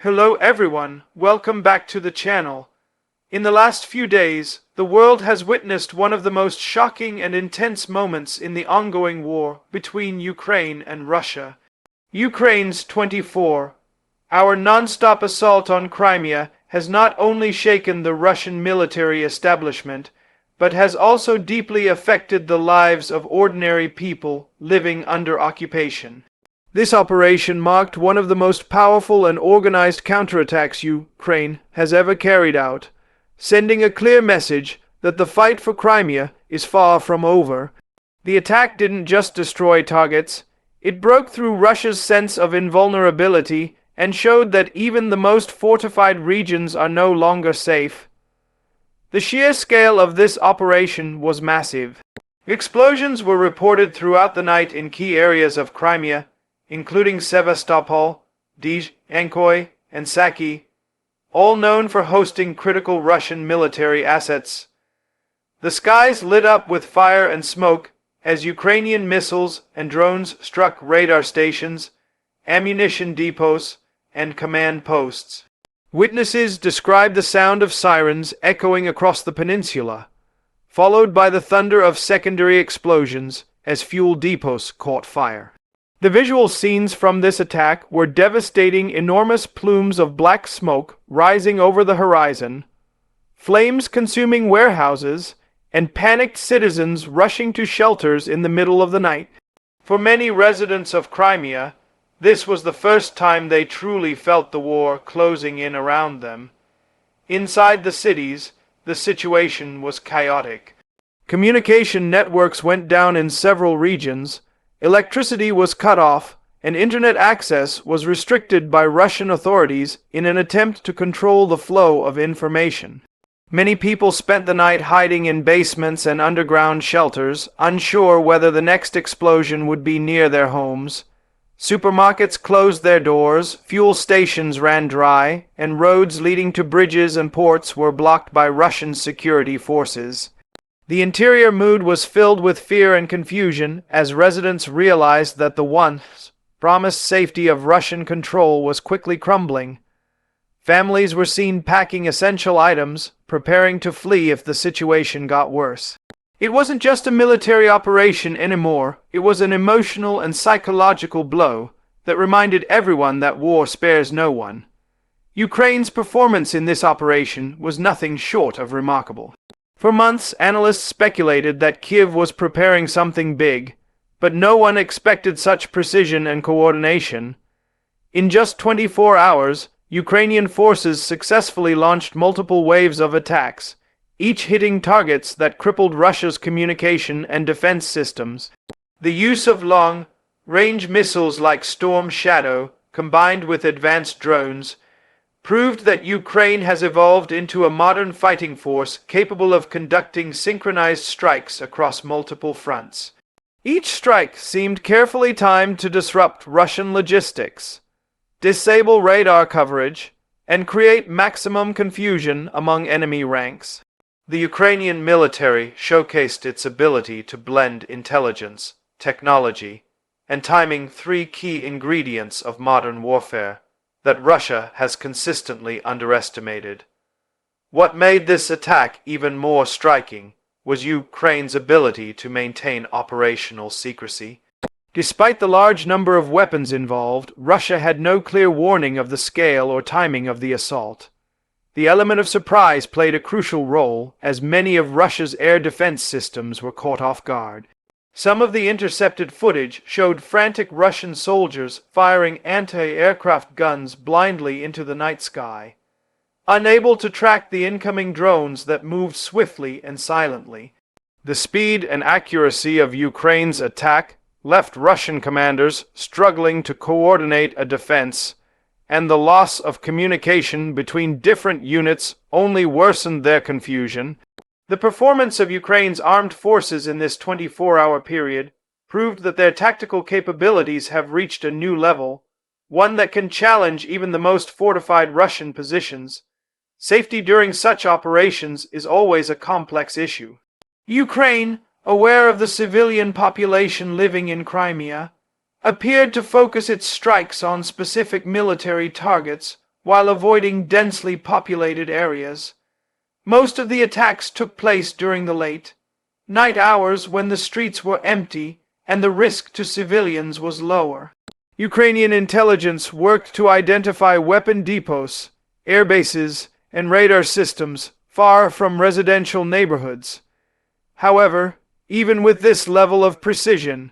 Hello everyone, welcome back to the channel. In the last few days, the world has witnessed one of the most shocking and intense moments in the ongoing war between Ukraine and Russia. Ukraine's 24, our non-stop assault on Crimea has not only shaken the Russian military establishment, but has also deeply affected the lives of ordinary people living under occupation. This operation marked one of the most powerful and organized counterattacks Ukraine has ever carried out, sending a clear message that the fight for Crimea is far from over. The attack didn't just destroy targets, it broke through Russia's sense of invulnerability and showed that even the most fortified regions are no longer safe. The sheer scale of this operation was massive. Explosions were reported throughout the night in key areas of Crimea, including Sevastopol, Dizhenkoy, and Saki, all known for hosting critical Russian military assets. The skies lit up with fire and smoke as Ukrainian missiles and drones struck radar stations, ammunition depots, and command posts. Witnesses described the sound of sirens echoing across the peninsula, followed by the thunder of secondary explosions as fuel depots caught fire. The visual scenes from this attack were devastating: enormous plumes of black smoke rising over the horizon, flames consuming warehouses, and panicked citizens rushing to shelters in the middle of the night. For many residents of Crimea, this was the first time they truly felt the war closing in around them. Inside the cities, the situation was chaotic. Communication networks went down in several regions, electricity was cut off, and internet access was restricted by Russian authorities in an attempt to control the flow of information. Many people spent the night hiding in basements and underground shelters, unsure whether the next explosion would be near their homes. Supermarkets closed their doors, fuel stations ran dry, and roads leading to bridges and ports were blocked by Russian security forces. The interior mood was filled with fear and confusion as residents realized that the once promised safety of Russian control was quickly crumbling. Families were seen packing essential items, preparing to flee if the situation got worse. It wasn't just a military operation anymore, it was an emotional and psychological blow that reminded everyone that war spares no one. Ukraine's performance in this operation was nothing short of remarkable. For months, analysts speculated that Kiev was preparing something big, but no one expected such precision and coordination. In just 24 hours, Ukrainian forces successfully launched multiple waves of attacks, each hitting targets that crippled Russia's communication and defense systems. The use of long-range missiles like Storm Shadow, combined with advanced drones, proved that Ukraine has evolved into a modern fighting force capable of conducting synchronized strikes across multiple fronts. Each strike seemed carefully timed to disrupt Russian logistics, disable radar coverage, and create maximum confusion among enemy ranks. The Ukrainian military showcased its ability to blend intelligence, technology, and timing, three key ingredients of modern warfare that Russia has consistently underestimated. What made this attack even more striking was Ukraine's ability to maintain operational secrecy. Despite the large number of weapons involved, Russia had no clear warning of the scale or timing of the assault. The element of surprise played a crucial role, as many of Russia's air defense systems were caught off guard. Some of the intercepted footage showed frantic Russian soldiers firing anti-aircraft guns blindly into the night sky, unable to track the incoming drones that moved swiftly and silently. The speed and accuracy of Ukraine's attack left Russian commanders struggling to coordinate a defense, and the loss of communication between different units only worsened their confusion. The performance of Ukraine's armed forces in this 24-hour period proved that their tactical capabilities have reached a new level, one that can challenge even the most fortified Russian positions. Safety during such operations is always a complex issue. Ukraine, aware of the civilian population living in Crimea, appeared to focus its strikes on specific military targets while avoiding densely populated areas. Most of the attacks took place during the late night hours when the streets were empty and the risk to civilians was lower. Ukrainian intelligence worked to identify weapon depots, air bases, and radar systems far from residential neighborhoods. However, even with this level of precision,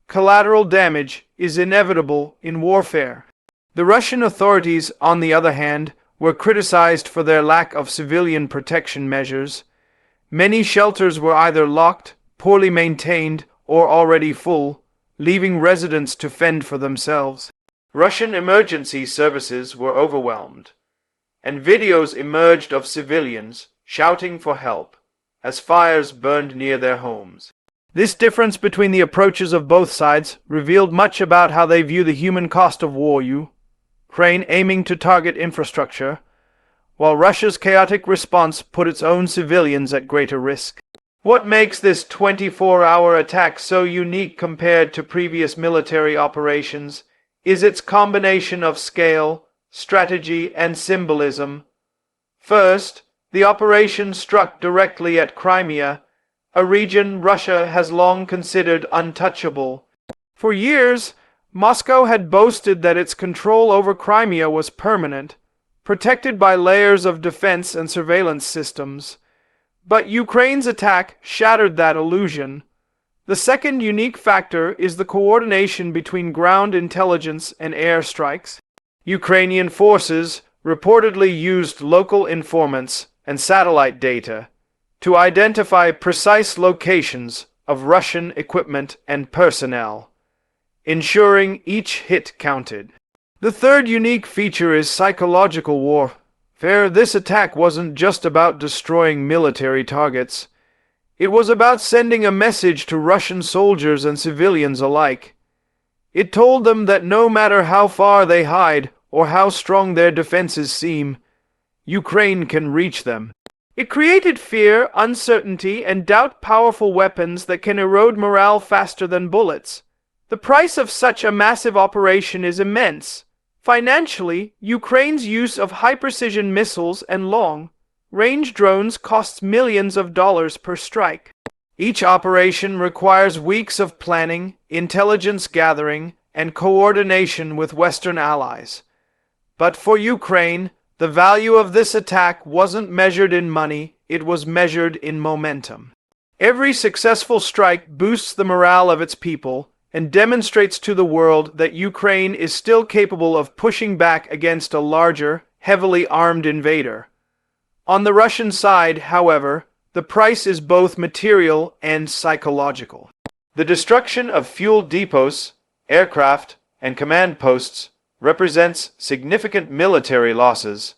collateral damage is inevitable in warfare. The Russian authorities, on the other hand, were criticized for their lack of civilian protection measures. Many shelters were either locked, poorly maintained, or already full, leaving residents to fend for themselves. Russian emergency services were overwhelmed, and videos emerged of civilians shouting for help as fires burned near their homes. This difference between the approaches of both sides revealed much about how they view the human cost of war. Ukraine aiming to target infrastructure, while Russia's chaotic response put its own civilians at greater risk. What makes this 24-hour attack so unique compared to previous military operations is its combination of scale, strategy, and symbolism. First, the operation struck directly at Crimea, a region Russia has long considered untouchable. For years, Moscow had boasted that its control over Crimea was permanent, protected by layers of defense and surveillance systems. But Ukraine's attack shattered that illusion. The second unique factor is the coordination between ground intelligence and air strikes. Ukrainian forces reportedly used local informants and satellite data to identify precise locations of Russian equipment and personnel, ensuring each hit counted. The third unique feature is psychological warfare. This attack wasn't just about destroying military targets. It was about sending a message to Russian soldiers and civilians alike. It told them that no matter how far they hide or how strong their defenses seem, Ukraine can reach them. It created fear, uncertainty, and doubt, powerful weapons that can erode morale faster than bullets. The price of such a massive operation is immense. Financially, Ukraine's use of high-precision missiles and long-range drones costs millions of dollars per strike. Each operation requires weeks of planning, intelligence gathering, and coordination with Western allies. But for Ukraine, the value of this attack wasn't measured in money, it was measured in momentum. Every successful strike boosts the morale of its people and demonstrates to the world that Ukraine is still capable of pushing back against a larger, heavily armed invader. On the Russian side, however, the price is both material and psychological. The destruction of fuel depots, aircraft, and command posts represents significant military losses,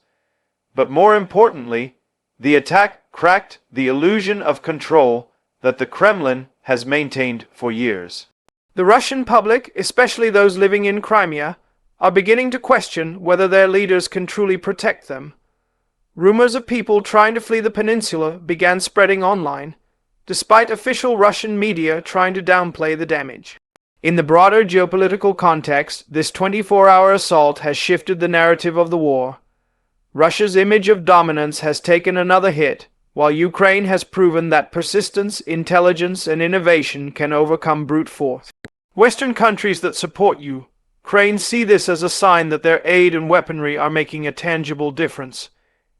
but more importantly, the attack cracked the illusion of control that the Kremlin has maintained for years. The Russian public, especially those living in Crimea, are beginning to question whether their leaders can truly protect them. Rumors of people trying to flee the peninsula began spreading online, despite official Russian media trying to downplay the damage. In the broader geopolitical context, this 24-hour assault has shifted the narrative of the war. Russia's image of dominance has taken another hit, while Ukraine has proven that persistence, intelligence, and innovation can overcome brute force. Western countries that support Ukraine see this as a sign that their aid and weaponry are making a tangible difference.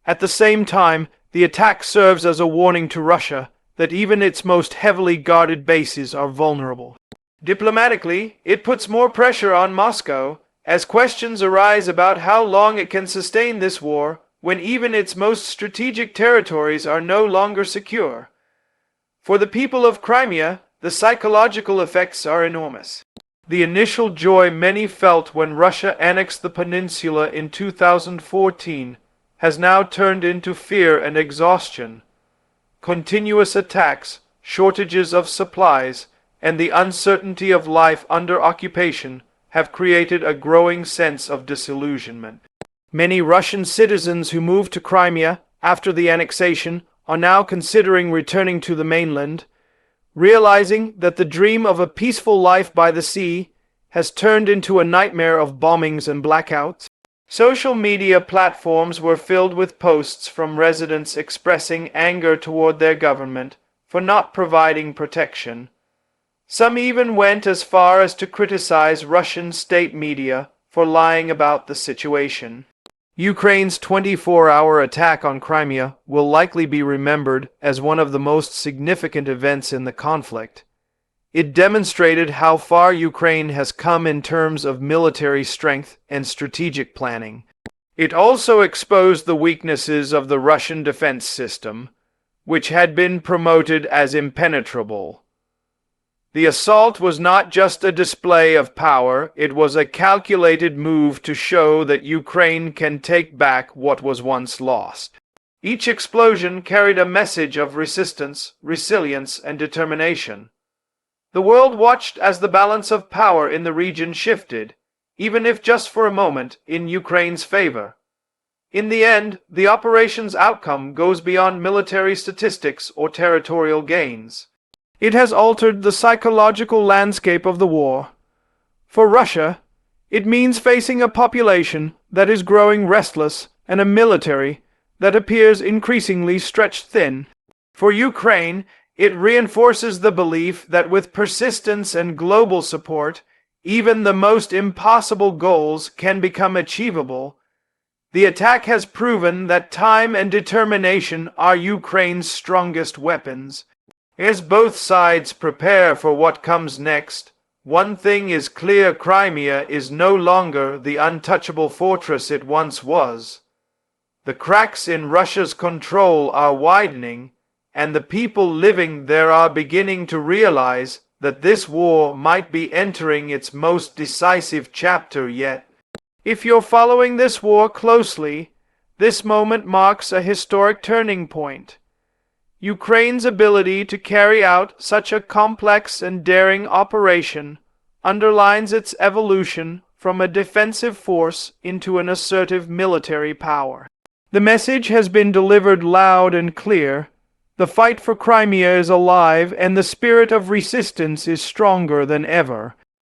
At the same time, the attack serves as a warning to Russia that even its most heavily guarded bases are vulnerable. Diplomatically, it puts more pressure on Moscow, as questions arise about how long it can sustain this war when even its most strategic territories are no longer secure. For the people of Crimea, the psychological effects are enormous. The initial joy many felt when Russia annexed the peninsula in 2014 has now turned into fear and exhaustion. Continuous attacks, shortages of supplies, and the uncertainty of life under occupation have created a growing sense of disillusionment. Many Russian citizens who moved to Crimea after the annexation are now considering returning to the mainland, realizing that the dream of a peaceful life by the sea has turned into a nightmare of bombings and blackouts. Social media platforms were filled with posts from residents expressing anger toward their government for not providing protection. Some even went as far as to criticize Russian state media for lying about the situation. Ukraine's 24-hour attack on Crimea will likely be remembered as one of the most significant events in the conflict. It demonstrated how far Ukraine has come in terms of military strength and strategic planning. It also exposed the weaknesses of the Russian defense system, which had been promoted as impenetrable. The assault was not just a display of power, it was a calculated move to show that Ukraine can take back what was once lost. Each explosion carried a message of resistance, resilience, and determination. The world watched as the balance of power in the region shifted, even if just for a moment, in Ukraine's favor. In the end, the operation's outcome goes beyond military statistics or territorial gains. It has altered the psychological landscape of the war. For Russia, it means facing a population that is growing restless and a military that appears increasingly stretched thin. For Ukraine, it reinforces the belief that with persistence and global support, even the most impossible goals can become achievable. The attack has proven that time and determination are Ukraine's strongest weapons. As both sides prepare for what comes next, one thing is clear: Crimea is no longer the untouchable fortress it once was. The cracks in Russia's control are widening, and the people living there are beginning to realize that this war might be entering its most decisive chapter yet. If you're following this war closely, this moment marks a historic turning point. Ukraine's ability to carry out such a complex and daring operation underlines its evolution from a defensive force into an assertive military power. The message has been delivered loud and clear. The fight for Crimea is alive, and the spirit of resistance is stronger than ever.